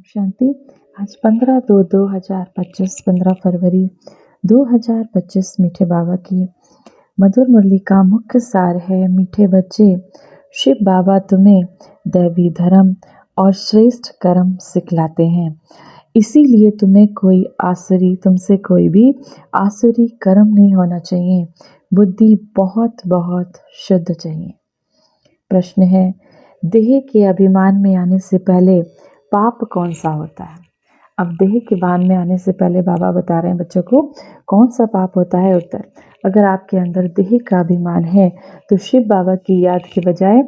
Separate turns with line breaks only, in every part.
शांति। आज 15/2/2025 15 फरवरी 2025 मीठे बाबा की मधुर मुरली का मुख्य सार है। मीठे बच्चे, शिव बाबा तुम्हें दैवी धर्म और श्रेष्ठ कर्म सिखलाते हैं, इसीलिए तुमसे कोई भी आसुरी कर्म नहीं होना चाहिए। बुद्धि बहुत बहुत शुद्ध चाहिए। प्रश्न है, देह के अभिमान में आने से पहले पाप कौन सा होता है? अब देह के भान में आने से पहले बाबा बता रहे हैं बच्चों को कौन सा पाप होता है। उत्तर, अगर आपके अंदर देह का अभिमान है तो शिव बाबा की याद के बजाय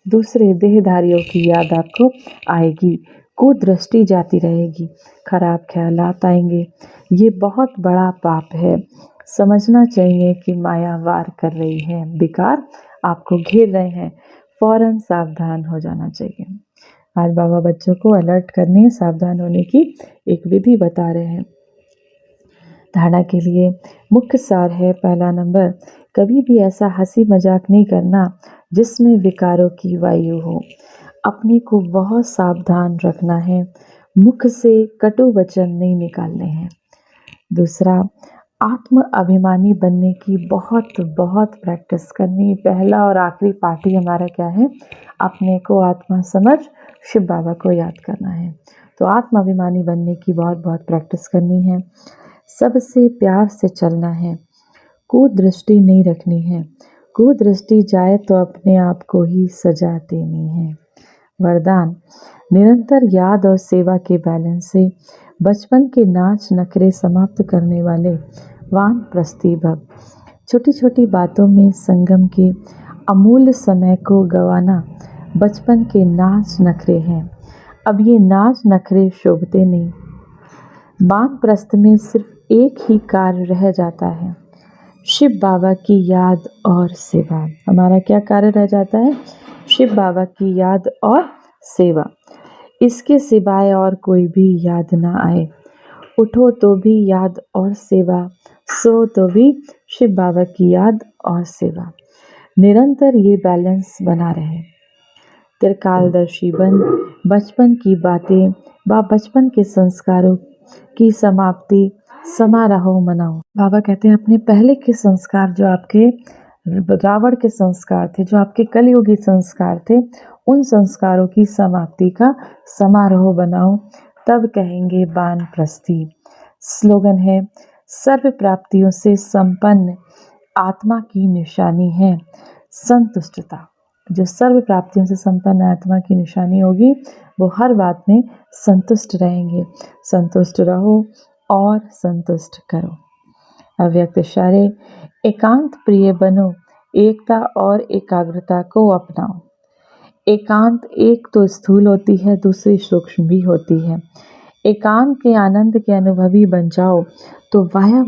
दूसरे देहधारियों की याद आपको आएगी, कुदृष्टि जाती रहेगी, खराब ख्यालात आएंगे। ये बहुत बड़ा पाप है। समझना चाहिए कि माया वार कर रही है, विकार आपको घेर रहे हैं, फौरन सावधान हो जाना चाहिए। आज बाबा बच्चों को अलर्ट करने, सावधान होने की एक विधि बता रहे हैं। धारणा के लिए मुख्य सार है, पहला नंबर, कभी भी ऐसा हंसी मजाक नहीं करना जिसमें विकारों की वायु हो। अपने को बहुत सावधान रखना है, मुख से कटु वचन नहीं निकालने हैं। दूसरा, आत्म अभिमानी बनने की बहुत बहुत प्रैक्टिस करनी। पहला और आखिरी पार्टी हमारा क्या है? अपने को आत्मा समझ शिव बाबा को याद करना है। तो आत्म अभिमानी बनने की बहुत बहुत प्रैक्टिस करनी है। सबसे प्यार से चलना है, कुदृष्टि नहीं रखनी है। कुदृष्टि जाए तो अपने आप को ही सजा देनी है। वरदान, निरंतर याद और सेवा के बैलेंस से बचपन के नाच नखरे समाप्त करने वाले वानप्रस्थी भव। छोटी छोटी बातों में संगम के अमूल्य समय को गंवाना बचपन के नाच नखरे हैं। अब ये नाच नखरे शोभते नहीं। वानप्रस्थ में सिर्फ एक ही कार्य रह जाता है, शिव बाबा की याद और सेवा। हमारा क्या कार्य रह जाता है? शिव बाबा की याद और सेवा। इसके सिवाय और कोई भी याद ना आए। उठो तो भी याद और सेवा, सो तो भी शिव बाबा की याद और सेवा। निरंतर ये बैलेंस बना रहे। त्रिकालदर्शी बन बचपन की बातें व बचपन के संस्कारों की समाप्ति समारोह मनाओ। बाबा कहते हैं अपने पहले के संस्कार, जो आपके रावण के संस्कार थे, जो आपके कलयुगी संस्कार थे, उन संस्कारों की समाप्ति का समारोह बनाओ, तब कहेंगे वानप्रस्थी। स्लोगन है, सर्व प्राप्तियों से संपन्न आत्मा की निशानी है संतुष्टता। जो सर्व प्राप्तियों से संपन्न आत्मा की निशानी होगी, वो हर बात में संतुष्ट रहेंगे। संतुष्ट रहो और संतुष्ट करो। अव्यक्त इशारे, एकांत प्रिय बनो, एकता और एकाग्रता को अपनाओ। एकांत एक तो स्थूल होती है, दूसरी सूक्ष्म भी होती है। एकांत के आनंद के अनुभवी बन जाओ तो वाया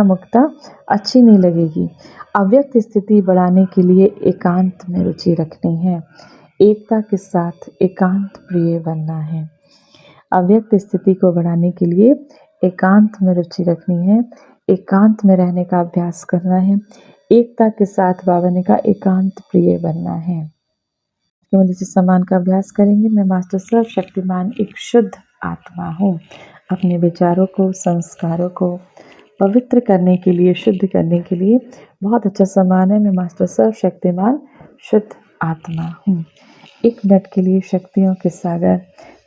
मुक्ता अच्छी नहीं लगेगी। अव्यक्त स्थिति बढ़ाने के लिए एकांत में रुचि रखनी है, एकता के साथ एकांत प्रिय बनना है। अव्यक्त स्थिति को बढ़ाने के लिए एकांत में रुचि रखनी है, एकांत में रहने का अभ्यास करना है, एकता के साथ बाबा ने का एकांत प्रिय बनना है। इस सम्मान का अभ्यास करेंगे। मैं मास्टर सर्वशक्तिमान एक शुद्ध आत्मा हूँ। अपने विचारों को, संस्कारों को पवित्र करने के लिए, शुद्ध करने के लिए बहुत अच्छा सम्मान है। मैं मास्टर सर्वशक्तिमान शुद्ध आत्मा हूँ। 1 मिनट के लिए शक्तियों के सागर,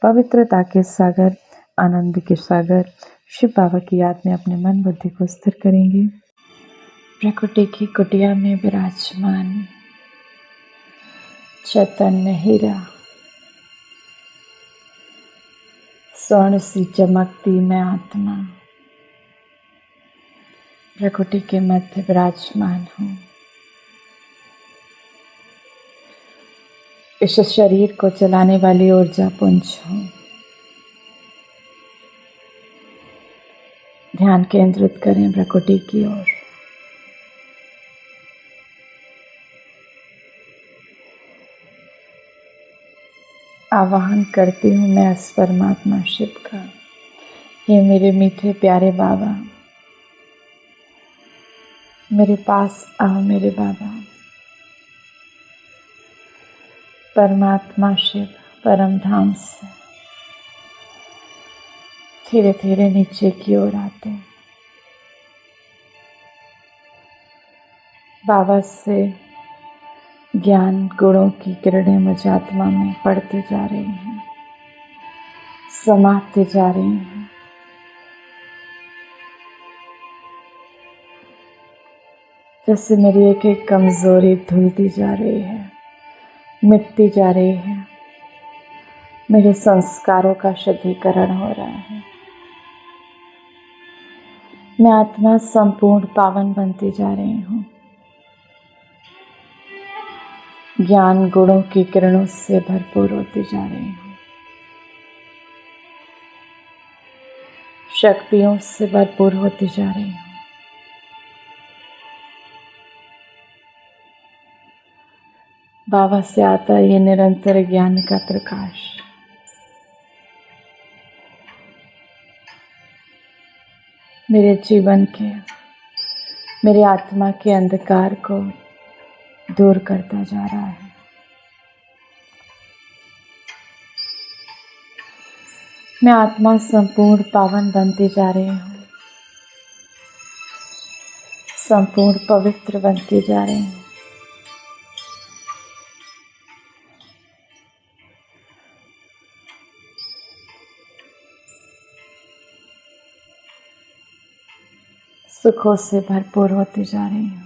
पवित्रता के सागर, आनंद के सागर शिव बाबा की याद में अपने मन बुद्धि को स्थिर करेंगे। प्रकृति की कुटिया में विराजमान चैतन्य हीरा, स्वर्ण सी चमकती मैं आत्मा प्रकृति के मध्य विराजमान हूँ। इस शरीर को चलाने वाली ऊर्जा पुंज हूँ। ध्यान केंद्रित करें प्रकृति की ओर। आवाहन करती हूँ मैं इस परमात्मा शिव का, ये मेरे मीठे प्यारे बाबा, मेरे पास आओ मेरे बाबा। परमात्मा शिव परम धाम से धीरे धीरे नीचे की ओर आते हैं। बाबा से ज्ञान गुणों की किरणें मुझ आत्मा में पड़ती जा रही हैं, समाती जा रही हैं। जैसे मेरी एक एक कमजोरी धुलती जा रही है, मिटती जा रही है। मेरे संस्कारों का शुद्धिकरण हो रहा है। मैं आत्मा संपूर्ण पावन बनती जा रही हूँ। ज्ञान गुणों की किरणों से भरपूर होती जा रही हूँ। शक्तियों से भरपूर होती जा रही हूँ। बाबा से आता ये निरंतर ज्ञान का प्रकाश मेरे जीवन के, मेरे आत्मा के अंधकार को दूर करता जा रहा है। मैं आत्मा संपूर्ण पावन बनती जा रही हूँ, संपूर्ण पवित्र बनती जा रही हूँ। सुखों से भरपूर होती जा रही हूँ।